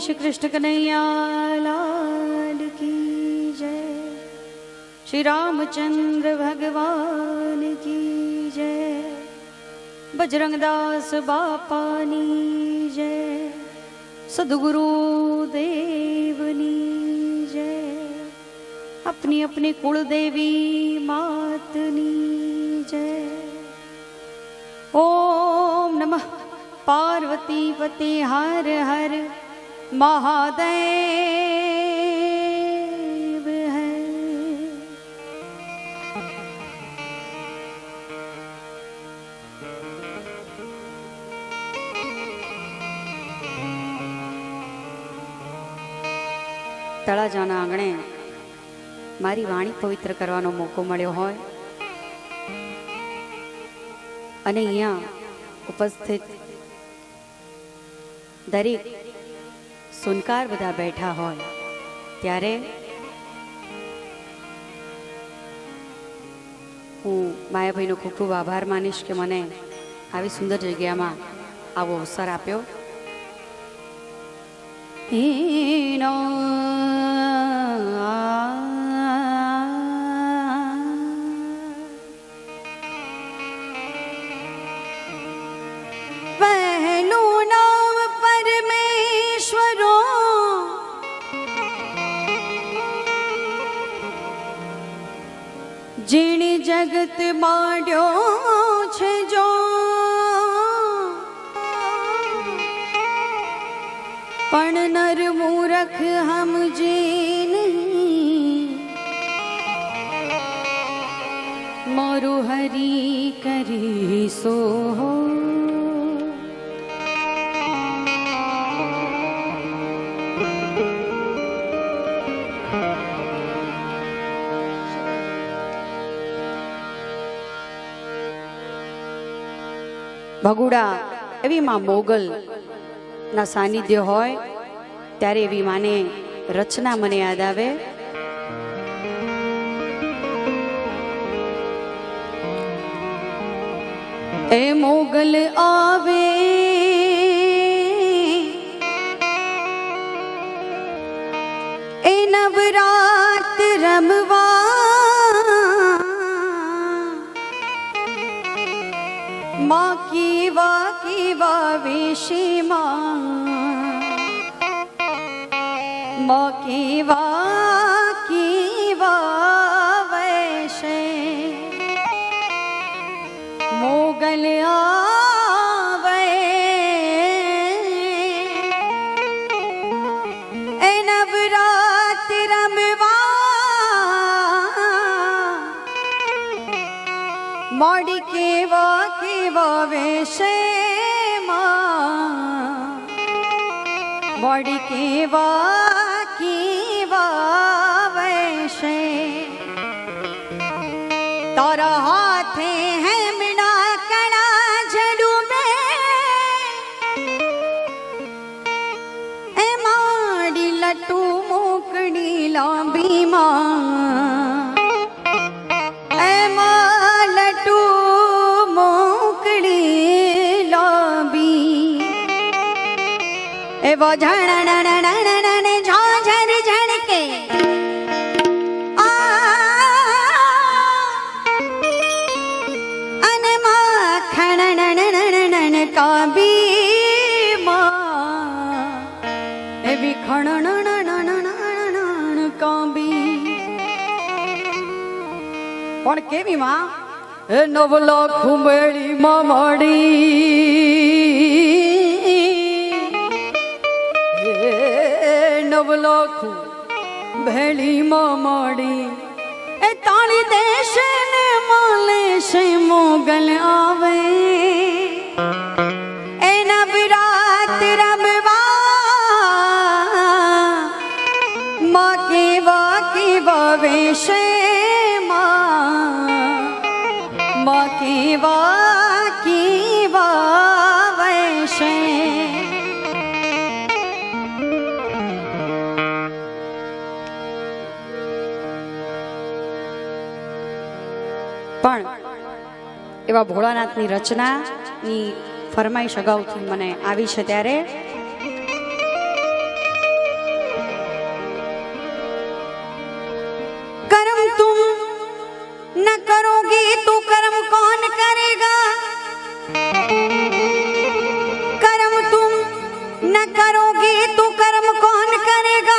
श्री कृष्ण कन्हैया लाल की जय। श्री रामचंद्र भगवान की जय। बजरंगदास बापानी जय। सदगुरु देवनी जय। अपनी अपनी कुलदेवी मातनी जय। ओम नमः पार्वती पति हर हर महादेव है। તળાજાના આંગણે મારી વાણી પવિત્ર કરવાનો મોકો મળ્યો હોય અને અહીંયા ઉપસ્થિત દરેક સુનકાર બધા બેઠા હોય ત્યારે હું માયાભાઈનો ખૂબ ખૂબ આભાર માનીશ કે મને આવી સુંદર જગ્યામાં આવો અવસર આપ્યો। जिने जगत बाड्यो छे जो पण नर मूरख हम जी नहीं। मोरु हरि करी सो हो। ભગુડા એવી માં મોગલ ના સાનિધ્ય હોય ત્યારે એવી માને રચના મને યાદ આવે। એ મોગલ આવે એ નવરાત રમવા माँ की वेशी माँ की वेशे मोगल आवे ए नवरात रमवा मोड़ी केवा वेशे बॉडी केवा वेशे तारा हाथे है मिना कणा झड़ू में ए माड़ी लट्टू मोकड़ी लांबी मां वो झण झांझर झण के अन माखण का भी भी खण का भी पण केवी मां 9 लाख मेली मामाड़ी नवलाखू भेली मामाड़ी ए ताली देश ने माले से मोगल आवे ए नवरात रमवा माँ की वेशे माँ की वेशे પણ એવા ભોળાનાથની રચનાની ફરમાઈશ અગાઉથી મને આવી છે ત્યારે करोगी तो कर्म कौन करेगा, कर्म तुम न करोगी तो कर्म कौन करेगा।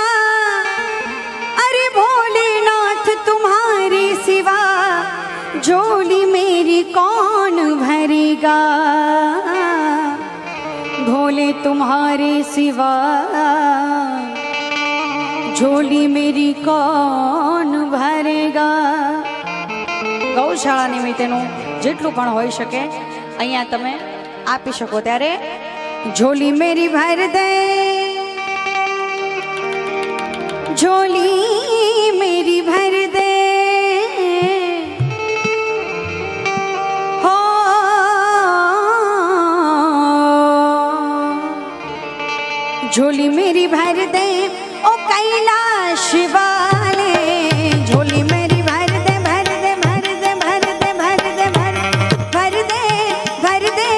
अरे भोलेनाथ तुम्हारे सिवा झोली मेरी कौन भरेगा, भोले तुम्हारे सिवा झोली मेरी कौन भरेगा। गौशाળા નિમિત્તેનું જેટલું પણ હોઈ શકે અહીંયા તમે આપી શકો ત્યારે झोली मेरी भर दे, झोली मेरी भर दे हो, झोली मेरी भर दे ओ कैलाश वाले, झोली मेरी भर दे भर दे भर दे भर दे भर दे भर दे भर दे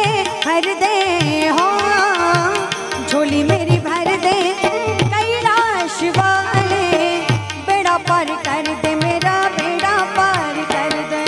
भर दे हो, झोली मेरी भर दे कैलाश वाले, बेड़ा पार कर दे मेरा बेड़ा पार कर दे।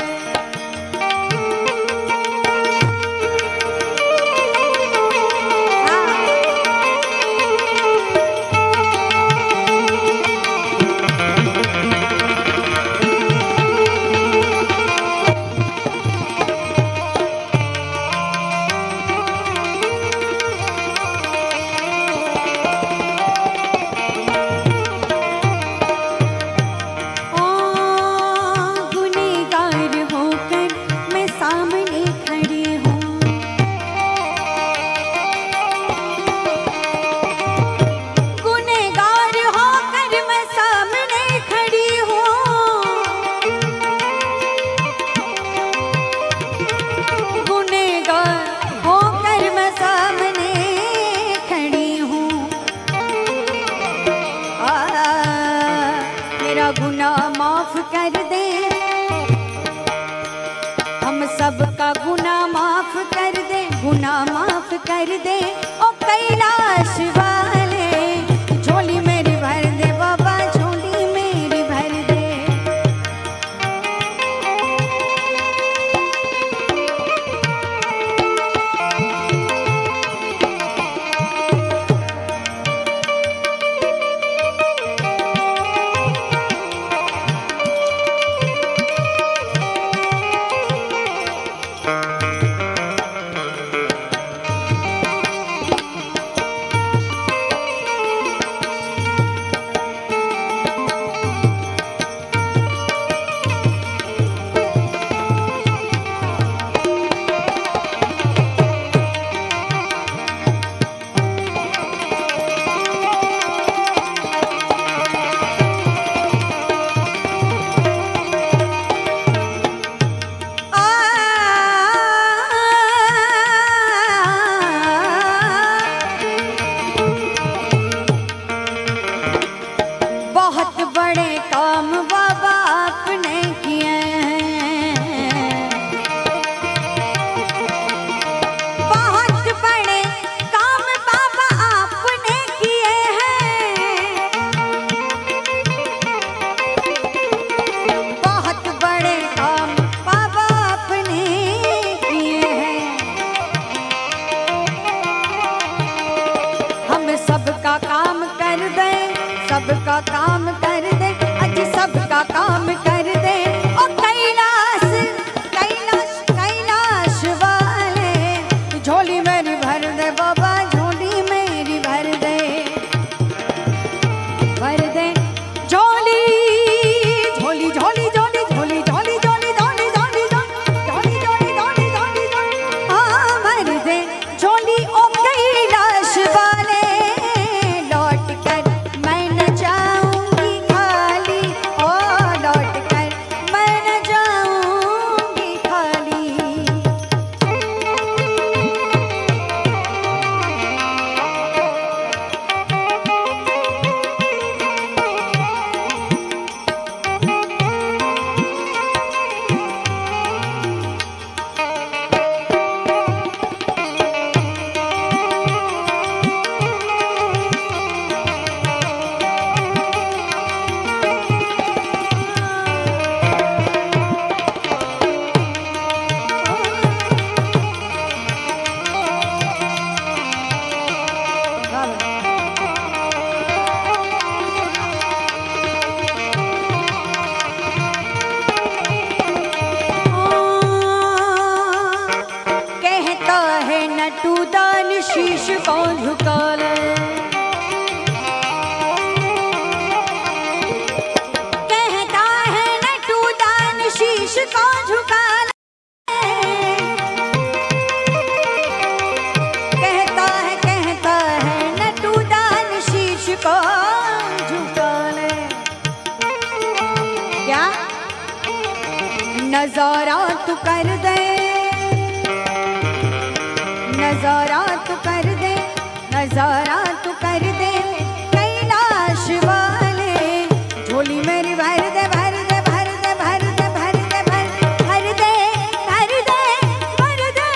गुनाह माफ कर दे, हम सबका गुनाह माफ कर दे, गुनाह माफ कर दे ओ कैलाश वाले, झोली मेरी भर दे बाबा, झोली मेरी भर दे। सबका काम कर दे, अज सबका काम कर दे ओ कैलाश कैलाश कैलाश वाले, झोली मेरी भर दे बाबा, झोली मेरी भर दे झोली झोली झोली झोली झोली झोली झोली झोली झोली झोली झोली झोली झोली हाँ भर दे झोली ओ कैलाश वाले, लौट कर मैं न जाऊंगी खाली ओ लौट नजारा तू कर दे, नजारा तू कर दे, नजारा तू कर दे कैलाश वाले। झोली मेरी भर दे भर दे भर दे भर दे भर दे भर दे भर दे भर दे,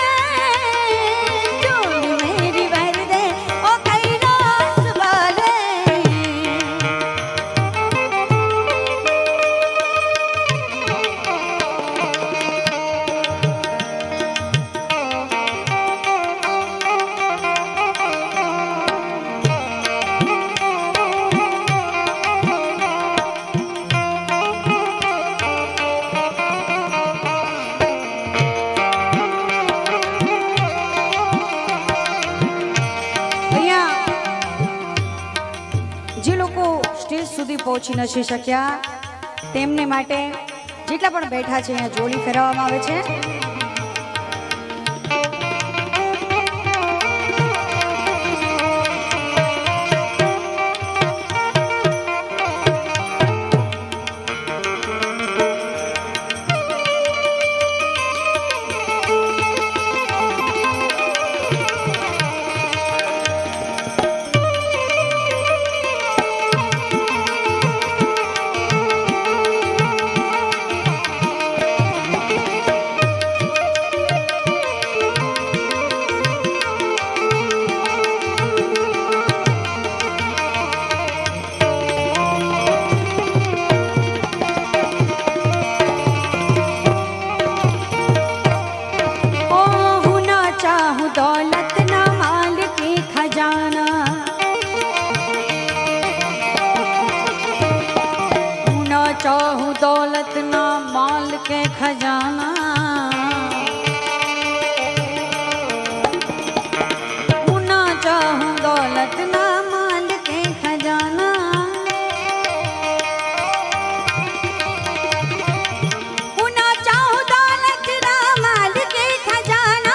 झोली मेरी भर दे ओ कैलाश वाले। જે લોકો સ્ટેજ સુધી પહોંચી નથી શક્યા તેમને માટે જેટલા પણ બેઠા છે અહીંયા જોડી ફેરવવામાં આવે છે। चाहूं दौलत ना माल के खजाना, ना चाहूं दौलत ना माल के खजाना, ना चाहूं दौलत ना माल के खजाना, ना चाहूं दौलत ना माल के खजाना।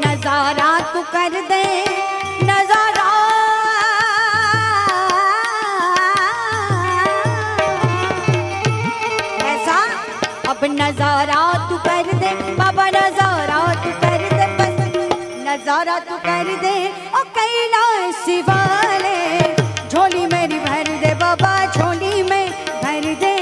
नजारा तू कर दे, नजारा ऐसा। अब नजारा तू कर दे बाबा, नजारा तू कर दे बस, नजारा तू कर दे ओ कैलाश वाले। झोली मेरी भर दे बाबा, झोली में भर दे।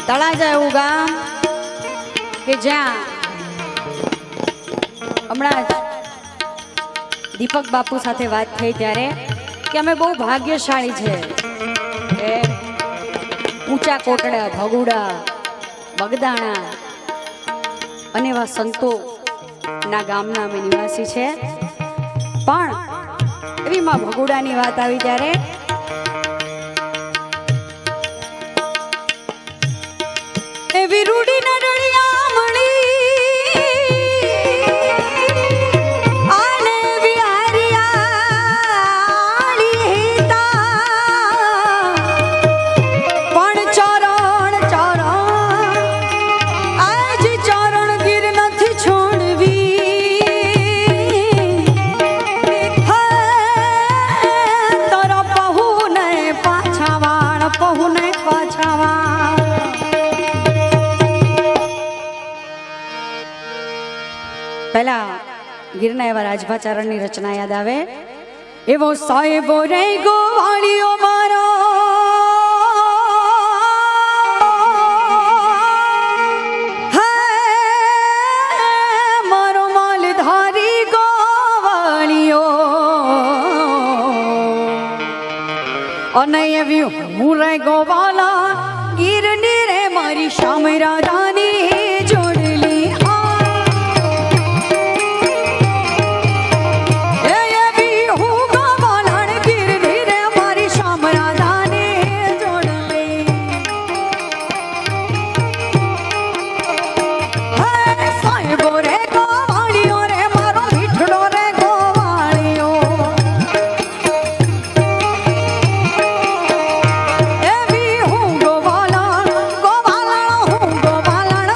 તળાજા એવું ગામ કે જ્યાં હમણાં જ દીપક બાપુ સાથે વાત થઈ ત્યારે કે અમે બહુ ભાગ્યશાળી છે કે ઊંચા કોટડા, ભગુડા, બગદાણા અને એવા સંતોના ગામના અમે નિવાસી છે। પણ એવી માં ભગુડાની વાત આવી ત્યારે એવી રૂડી ના રળિયા મળી આને વિહારિયાળી હિતા, પણ ચરણ ચરણ આજ ચરણ ગીર નથી છોડવી। તારા પહુ ને પાછાવાણ, પહુ ને પાછાવાણ। પહેલા ગીરના એવા રાજભાચારણની રચના યાદ આવે। એવો સાહેબો રે ગોવાળીઓ મારો અને એવી હું રે ગોવાલા ગીરની રે મારી શ્યામ રાધાની જોડલી એવી હું ગોવાલા ગીરની રે મારી શ્યામ રાધાની જોડલી સાહેબો રે ગોવાળીઓ રે મારો મીઠડો રે ગોવાળીઓ એવી હું ગોવાલા ગોવાલા હું ગોવાલા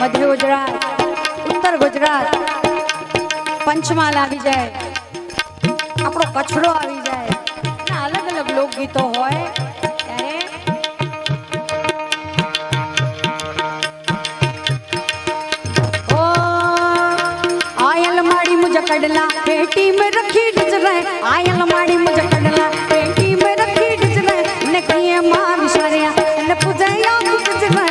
मध्य गुजरात, उत्तर गुजरात, पंचमहाल આવી જાય, આપણો કચ્છડો આવી જાય, અલગ અલગ લોકગીતો હોય ત્યારે ओ आयल माड़ी मुझे कडला पेटी में रखी डिजरे, आयल माड़ी मुझे कडला पेटी में रखी डिजरे, ने किए मां विचारिया ने पूजया डिजरे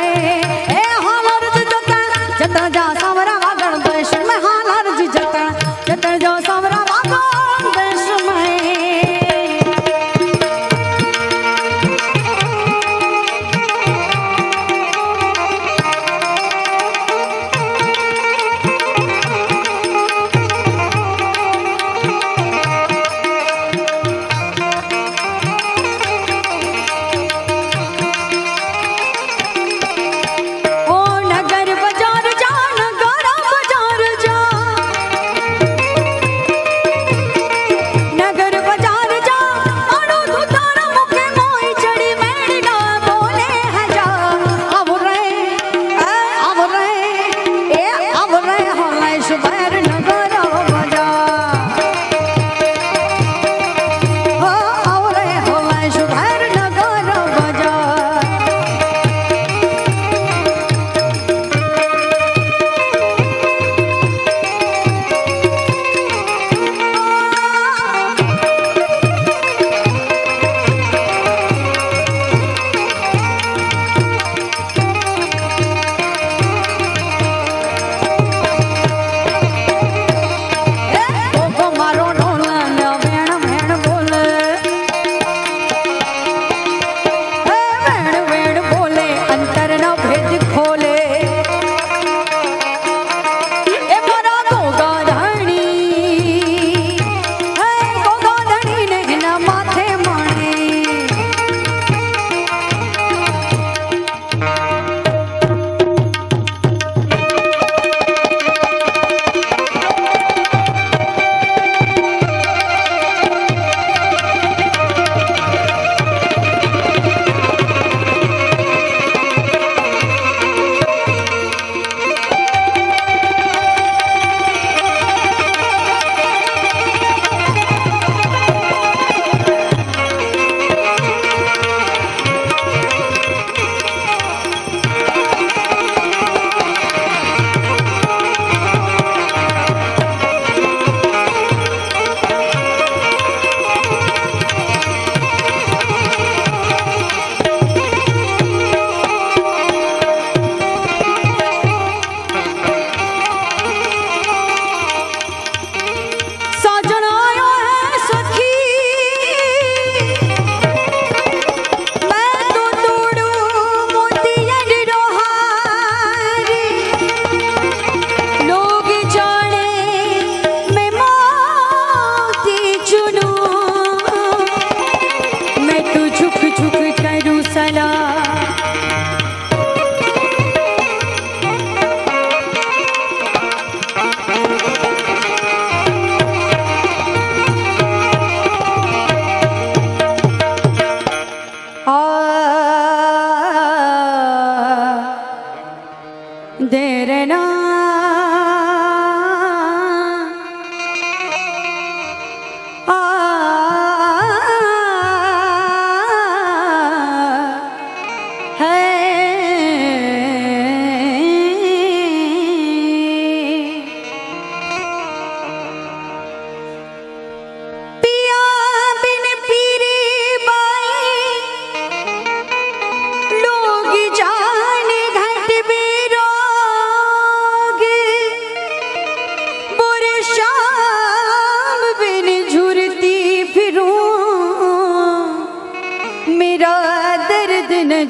ए हालर जता जता जा सावरा वागण देश में, हालर जता जता जा सावरा वागण देश में।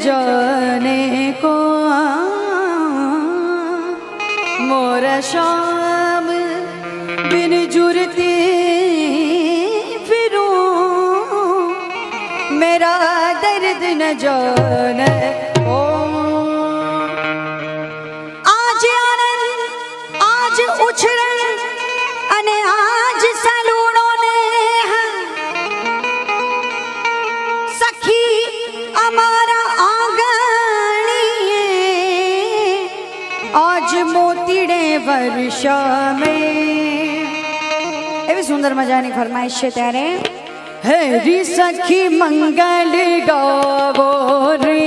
जाने को मोरा शाम बिन जुरती फिरूं, मेरा दर्द न जाने को। आज आनंद आज उछरण अने आज सलूणों ने सखी अमारा आंगणीए आज મોતીડે વર્ષા में એવી સુંદર મજાની ફરમાઈશ છે ત્યારે હરી સખી મંગલ ગાવો રે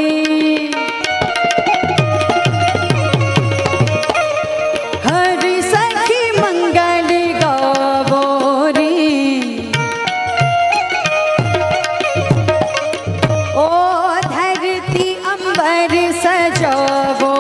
હરી સખી મંગલ ગાવો રે ઓ ધરતી અંબર સજાવો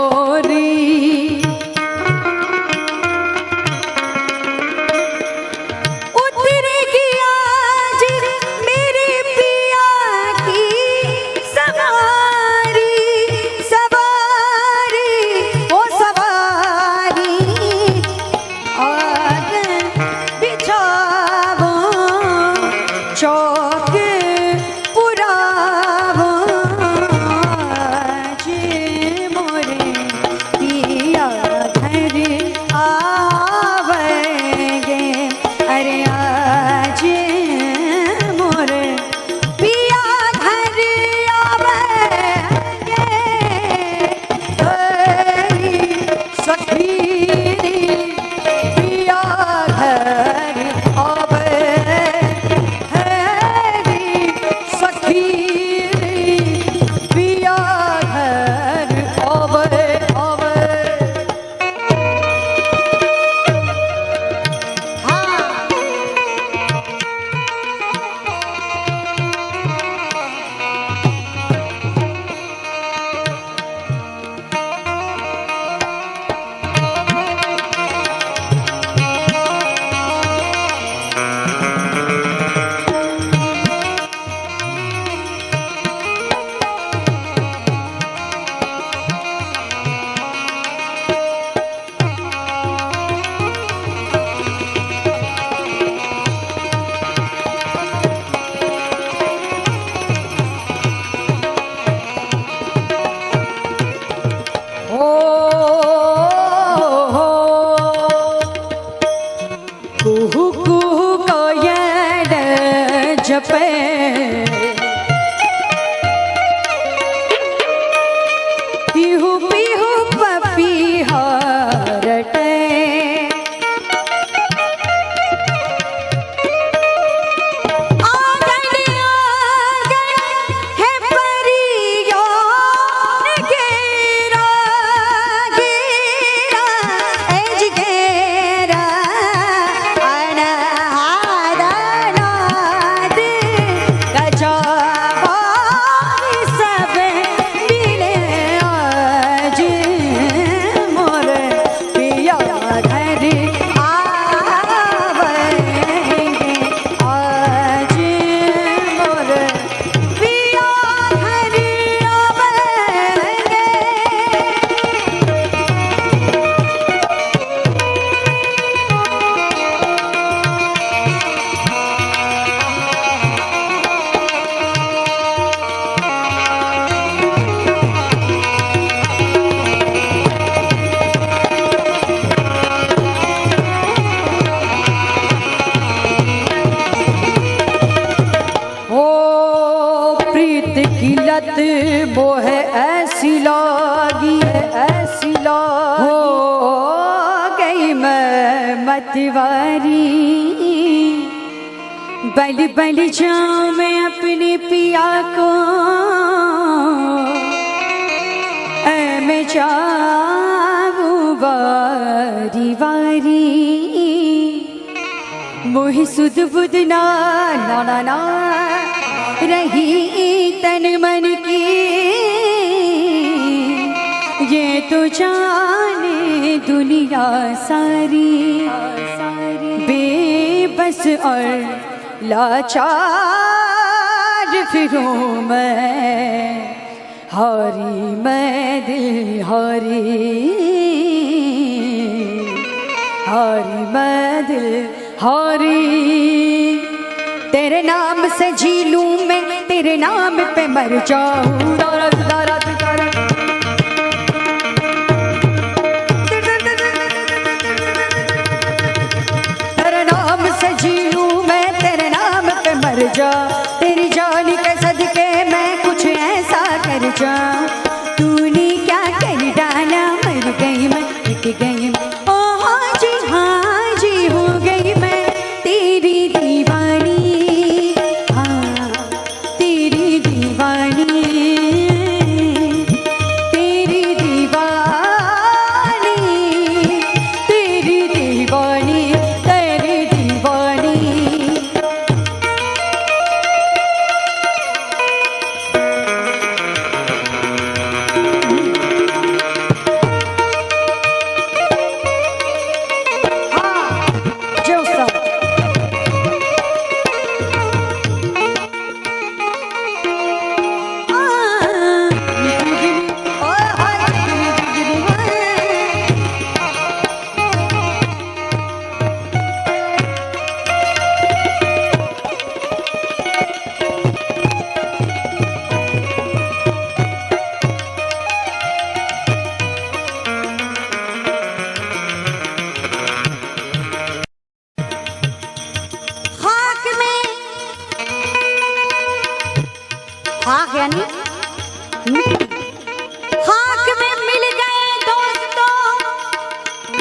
जपे पीहू पीहू पपीहारटे आंगन आंगन है परियों घेरा घेरा एज घेरा वो है ऐसी लागी ऐसी लागी हो गई मैं मतवारी बलि बलि जाऊं मैं अपने पिया को मैं जाऊं वारी वारी मोहि सुध बुध ना ना ना ना रही तन मन की ये तो जाने दुनिया सारी बेबस और लाचार फिरूं मैं हारी मैं दिल हारी हारी मैं दिल हारी तेरे नाम से जी लूं मैं तेरे नाम पे मर जाऊं तेरे नाम से जी लूं मैं तेरे नाम पे मर जाऊं तेरी जान के सदके मैं कुछ ऐसा कर जाऊं तूने क्या कर डाला मर गई मैं गई। ओ हाँ जी हो गई मैं तेरी दीवानी, हाँ तेरी दीवानी, तेरी दीवानी, तेरी दीवानी, तेरी दीवानी। खाक यानी खाक में मिल गए दोस्तों,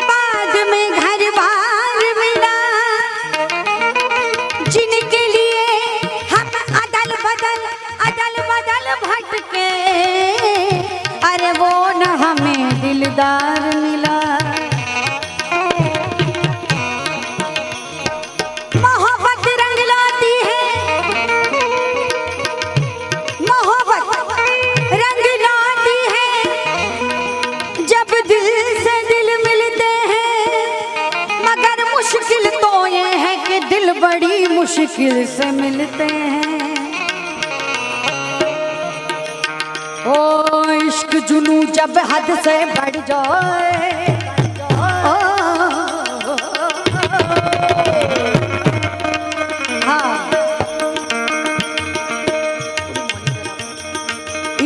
बाद में घर बार मिला, जिनके लिए हम अदल बदल भटके, अरे वो न हमें दिलदार मिला। बड़ी मुश्किल से मिलते हैं। ओ इश्क जुनू जब हद से बढ़ जाए, हाँ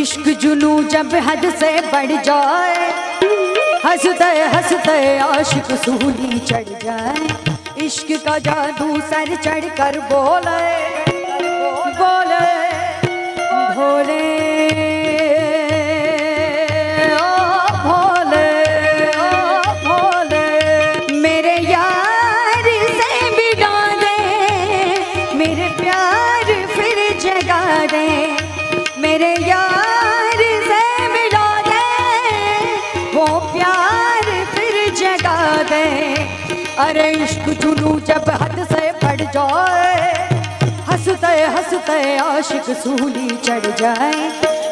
इश्क जुनू जब हद से बढ़ जाए, हंसते हंसते आशिक सूली चढ़ जाए। इश्क का जादू सर चढ़ कर बोले बोले भोले, ओ भोले, ओ भोले, मेरे यार से बिगा दे, मेरे प्यार फिर जगा दे, मेरे यार से मिला दे, वो प्यार फिर जगा दे। अरे इश्क जुनू जब हद से बढ़ जाए, हंसते हंसते आशिक सूली चढ़ जाए।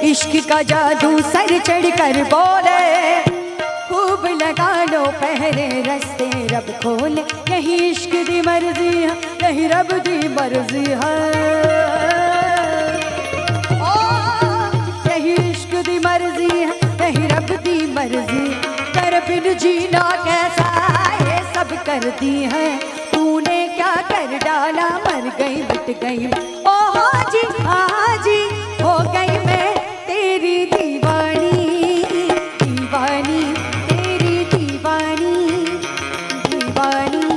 इश्क का जादू सर चढ़ कर बोले, खूब लगा लो पहरे रस्ते रब खोले, यही इश्क दी मर्जी है, यही रब दी मर्जी है, यही इश्क दी मर्जी है, यही रब दी मर्जी। कर बिन जीना कैसा सब कर दी है, तूने क्या कर डाला, मर गई मिट गई। ओ हाजी हाजी हो गई मैं तेरी दीवानी, दीवानी, तेरी दीवानी, दीवानी।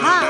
हाँ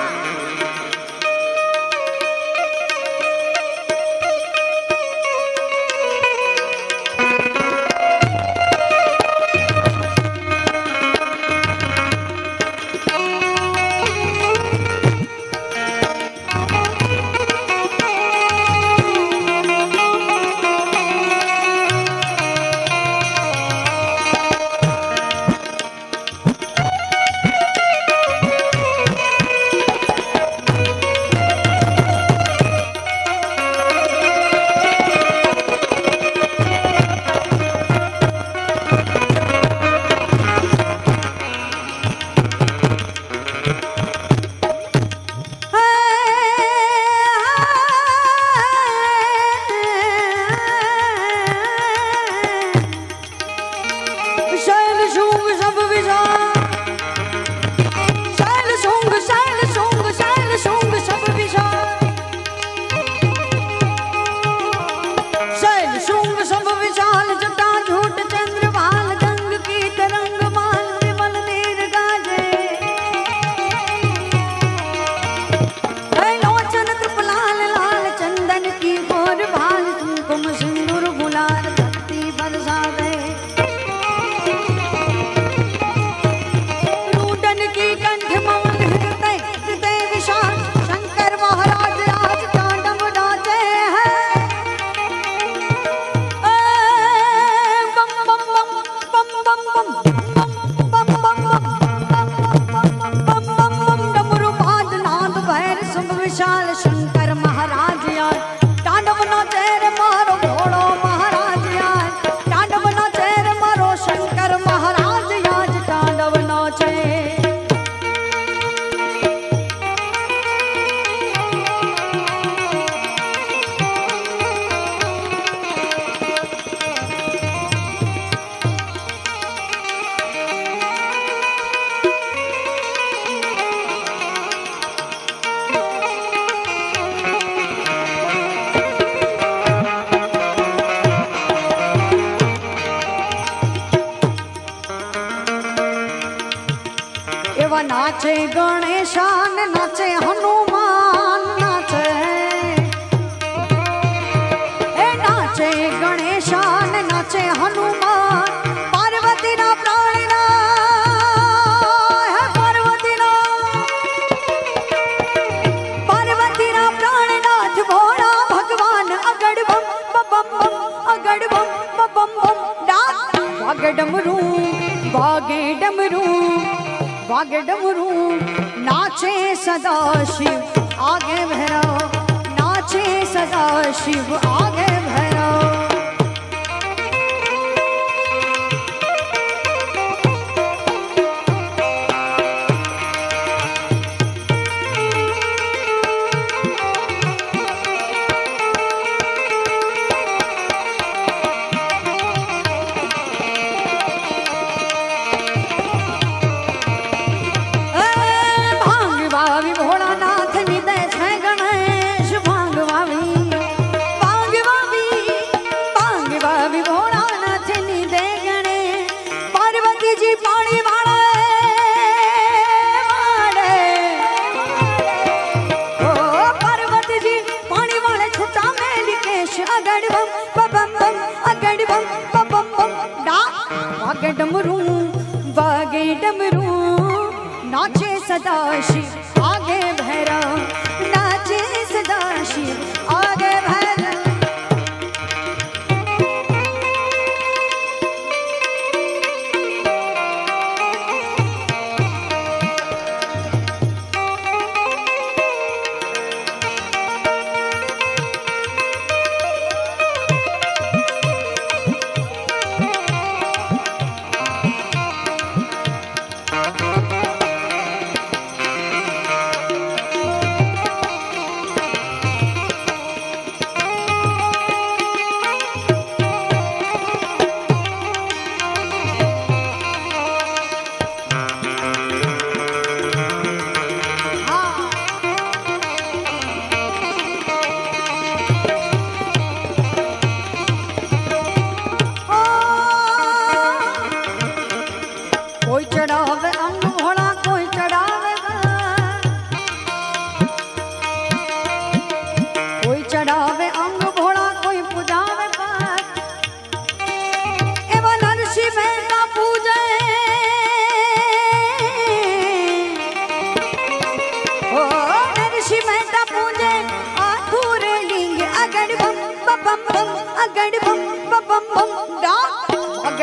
नाचे गणेशान नाचे हनुमान नाचे नाचे गणेशान नाचे हनुमान पार्वती ना प्राणना पार्वती ना प्राणनाथ भोला भगवान अगड़ बम बम अगड़ बम बम वागे डमरू वागे डमरू वागे डमरू नाचे सदा शिव आगे भैरव नाचे सदा शिव आगे भैरव डमरू वागे डमरू नाचे सदा शिव आगे भैरव नाचे सदा शिव आगे भैरव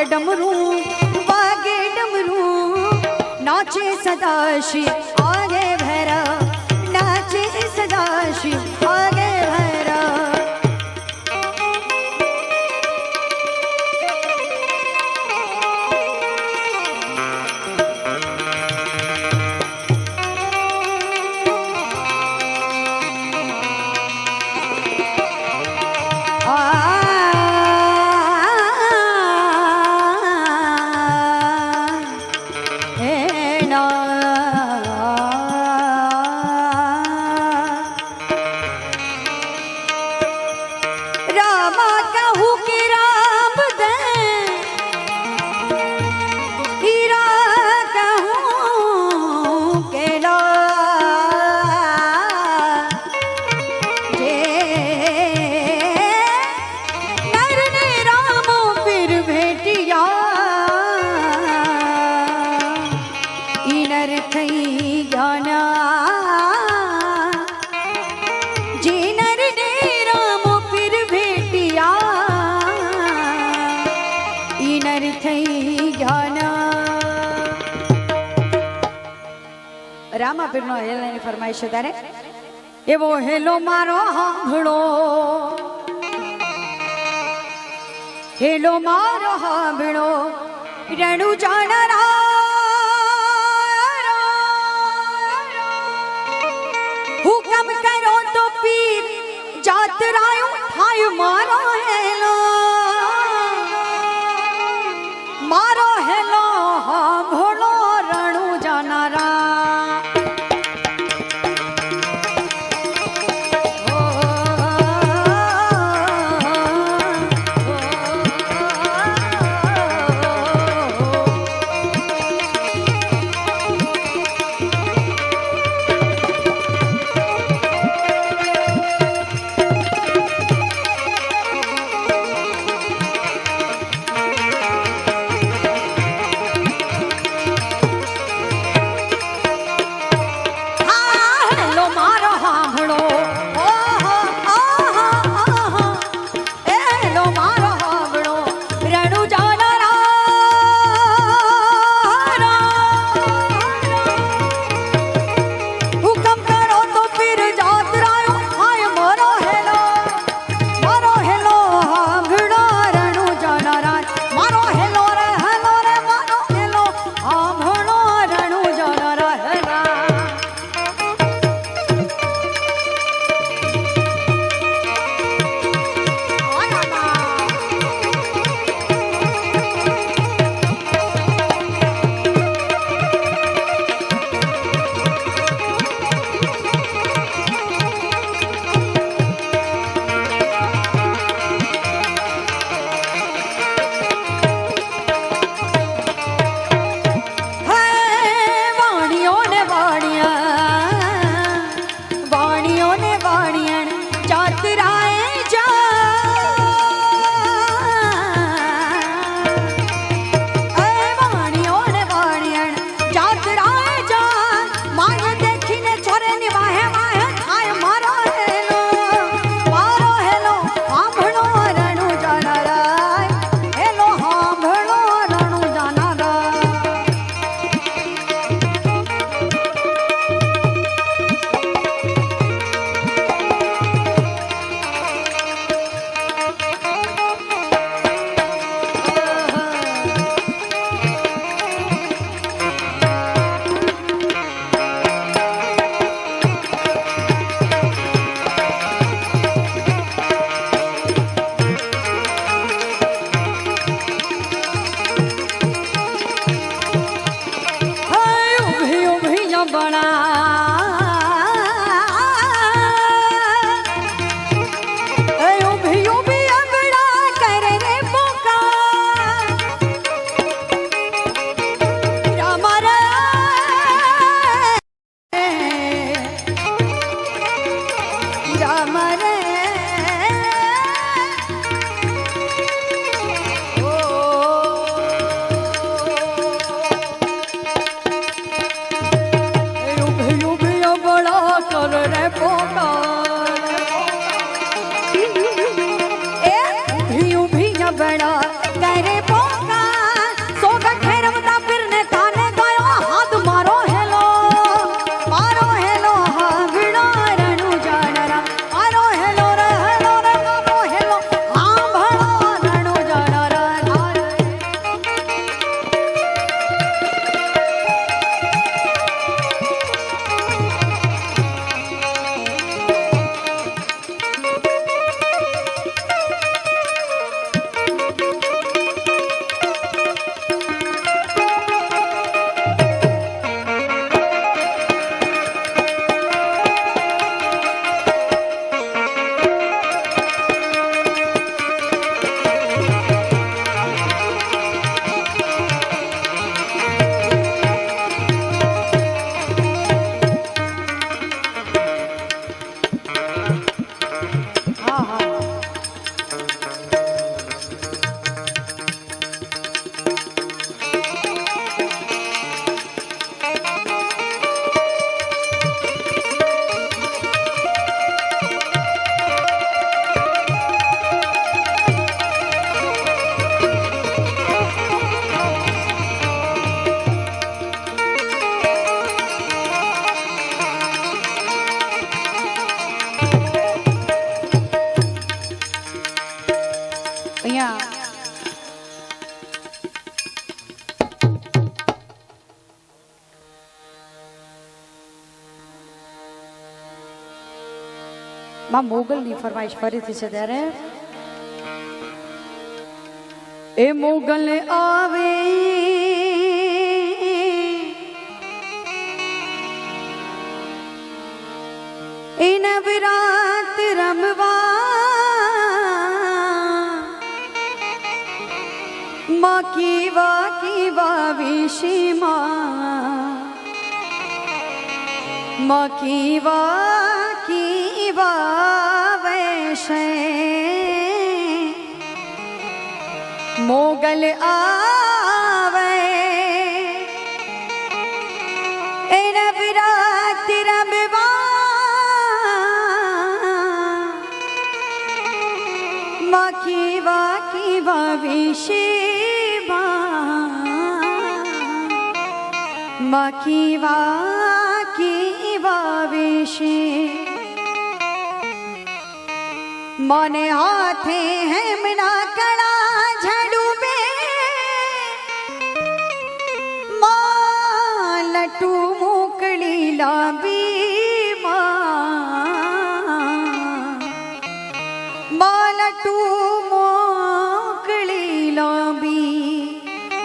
डमरू वागे डमरू नाचे सदा शिव आगे भैरव नाचे सदा शिव आगे भैरव રામાપીર નો હેલાની ફરમાઈશ છે તારે એવો હેલો મારો હાંભળો હેલો મારો હાંભળો રણુ જાણરા હુકમ કરો તો પીર જાતરાયું થાય મારો હેલો હાંભળો રણુ જાણરા અહીંયા માં મોગલની ફરમાઈશ ફરીથી છે ત્યારે એ મોગલ આવે એ નવરાત રમવા માં કેવા વિષયમાં માં કેવા વૈશે મોગલ આવે એ નવરાત રમવા માં કેવા વિષયમાં માં કેવા વિષય મને હાથે હેમના કળા ઝાડુ બે લટુ મોકળી લાંબી લટુ મોકળી લાંબી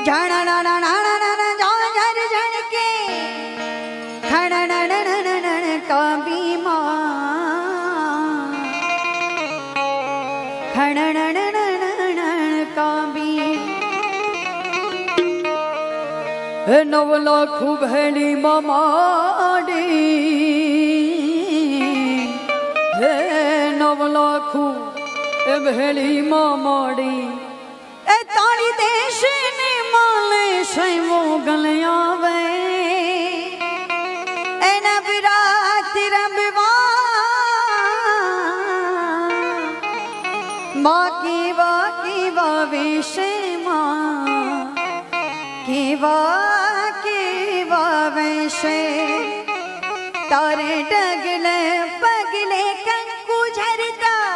જાણા નાના નાના નાના જાર જણકે ખણ કાંબી કાંબી હે 9 લાખ ભેળી માડી હે 9 લાખ એ ભેળી માડી એ તાળી દેશ ને માલે સૈ મોગલ આવે એના વિરાત રમવા માં કેવા વિષયમાં કેવા વિષય તારે ડગલે પગલે કંકુ ઝરતા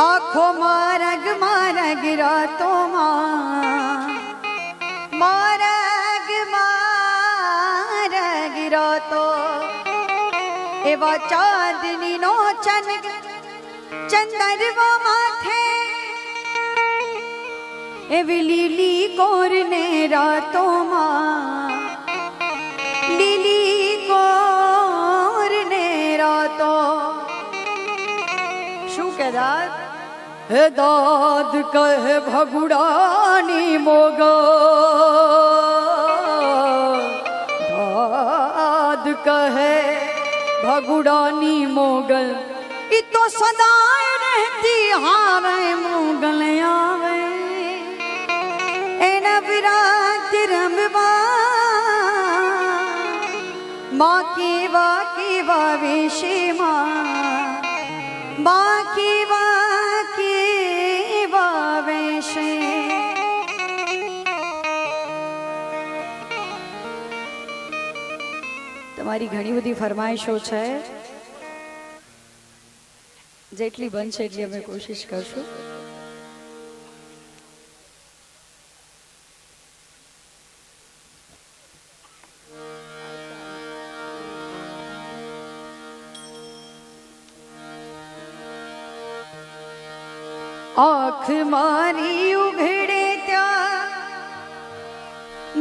આખો મારગ રાતો મારગ રાતો એવા ચાંદની નો ચંદરવા માથે એવી લીલી કોરને રાતોમાં લીલી કોરને રાતો શું કે દાદ હે દાદ કહે ભગુડાની મોગલ દાદ કહે ભગુડાની મોગલ ઈ તો સદાય રહેતી હારે મોગલ આવે એના વિરાત રમવા માં કેવા વિષયમાં માં કેવા વિષય તમારી ઘણી બધી ફરમાઈશો છે જેટલી બનશે એટલી અમે કોશિશ કરશું આંખ મારી ઉઘડે ત્યાં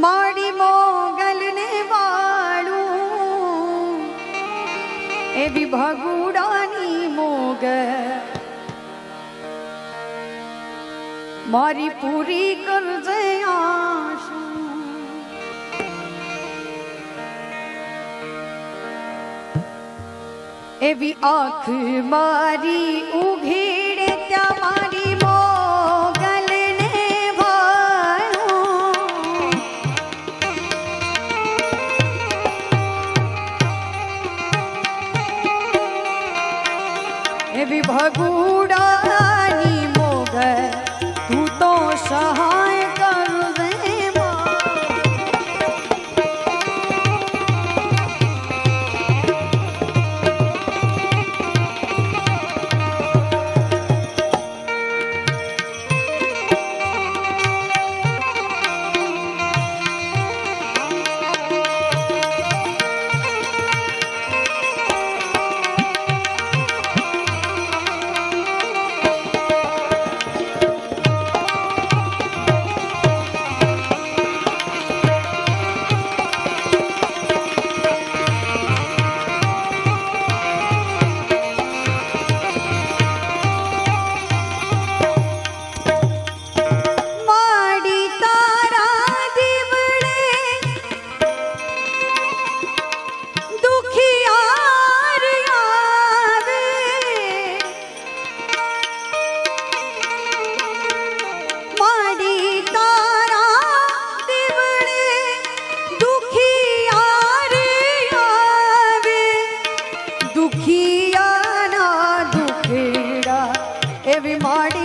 મારી મોગલ ને વાળું એવી ભગુડાની મોગલ મારી પૂરી કરજે આશા એવી આંખ મારી ઉઘેડે ત્યાં મારી મોગલ ને ભાળું એવી ભગુડાની મોગલ તું તો સહાય કરજે એવી મોડી